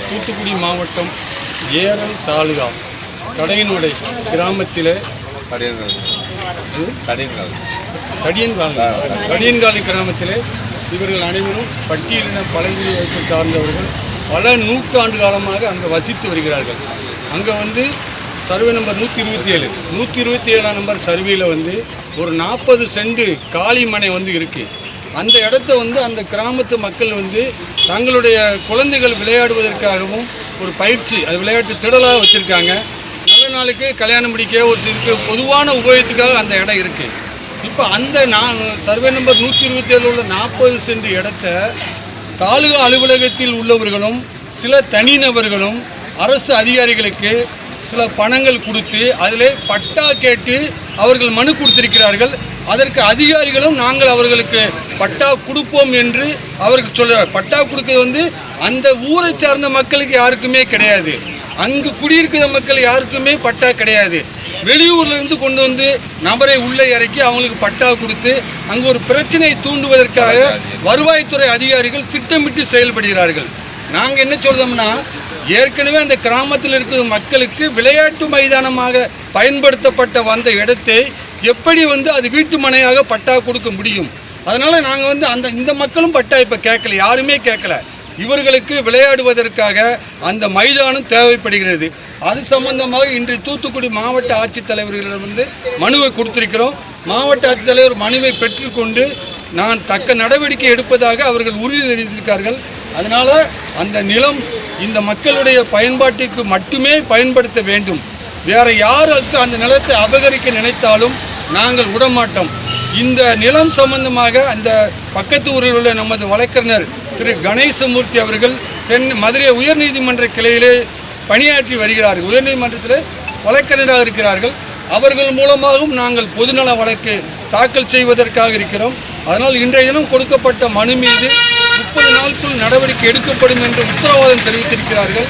தூத்துக்குடி மாவட்டம் ஏரல் தாலுகா கடையனுடை கிராமத்தில் கடியன்காலி கிராமத்தில் இவர்கள் அனைவரும் பட்டியலின பழங்குடி வகுப்பை சார்ந்தவர்கள் பல நூற்றாண்டு காலமாக அங்கே வசித்து வருகிறார்கள். அங்கே சர்வே நம்பர் 127 நம்பர் சர்வேயில் ஒரு 40 சென்ட் காலி மனை இருக்குது. அந்த இடத்த அந்த கிராமத்து மக்கள் தங்களுடைய குழந்தைகள் விளையாடுவதற்காகவும் ஒரு பயிற்சி அது விளையாட்டு திடலாக வச்சுருக்காங்க. நல்ல நாளுக்கு கல்யாணம் முடிக்க ஒரு சிறு பொதுவான உபயோகத்துக்காக அந்த இடம் இருக்குது. இப்போ அந்த சர்வே நம்பர் 127 உள்ள 40 சென்ட் இடத்த தாலுகா அலுவலகத்தில் உள்ளவர்களும் சில தனிநபர்களும் அரசு அதிகாரிகளுக்கு சில பணங்கள் கொடுத்து அதில் பட்டா கேட்டு அவர்கள் மனு கொடுத்திருக்கிறார்கள். அதற்கு அதிகாரிகளும் நாங்கள் அவர்களுக்கு பட்டா கொடுப்போம் என்று அவர்கள் சொல்கிறார். பட்டா கொடுக்கிறது அந்த ஊரை சார்ந்த மக்களுக்கு யாருக்குமே கிடையாது. அங்கு குடியிருக்கிற மக்கள் யாருக்குமே பட்டா கிடையாது. வெளியூர்லேருந்து கொண்டு நபரை உள்ளே இறக்கி அவங்களுக்கு பட்டா கொடுத்து அங்கே ஒரு பிரச்சனையை தூண்டுவதற்காக வருவாய்த்துறை அதிகாரிகள் திட்டமிட்டு செயல்படுகிறார்கள். நாங்கள் என்ன சொல்றோம்னா, ஏற்கனவே அந்த கிராமத்தில் இருக்கிற மக்களுக்கு விளையாட்டு மைதானமாக பயன்படுத்தப்பட்ட வந்த இடத்தை எப்படி அது வீட்டு மனையாக பட்டா கொடுக்க முடியும்? அதனால் நாங்கள் இந்த மக்களும் பட்டா இப்போ கேட்கல, யாருமே கேட்கல. இவர்களுக்கு விளையாடுவதற்காக அந்த மைதானம் தேவைப்படுகிறது. அது சம்பந்தமாக இன்று தூத்துக்குடி மாவட்ட ஆட்சித்தலைவர்களிடம் மனுவை கொடுத்திருக்கிறோம். மாவட்ட ஆட்சித்தலைவர் மனுவை பெற்றுக்கொண்டு நான் தக்க நடவடிக்கை எடுப்பதாக அவர்கள் உறுதி தெரிவித்திருக்கார்கள். அதனால் அந்த நிலம் இந்த மக்களுடைய பயன்பாட்டிற்கு மட்டுமே பயன்படுத்த வேண்டும். வேறு யாருக்கு அந்த நிலத்தை அபகரிக்க நினைத்தாலும் நாங்கள் விடமாட்டோம். இந்த நிலம் சம்பந்தமாக அந்த பக்கத்து ஊரில் உள்ள நமது வழக்கறிஞர் திரு கணேசமூர்த்தி அவர்கள் மதுரை உயர்நீதிமன்ற கிளையிலே பணியாற்றி வருகிறார்கள். உயர்நீதிமன்றத்தில் வழக்கறிஞராக இருக்கிறார்கள். அவர்கள் மூலமாகவும் நாங்கள் பொதுநல வழக்கு தாக்கல் செய்வதற்காக இருக்கிறோம். அதனால் இன்றைய தினம் கொடுக்கப்பட்ட மனு மீது 30 நாட்களுக்குள் நடவடிக்கை எடுக்கப்படும் என்று உத்தரவாதம் தெரிவித்திருக்கிறார்கள்.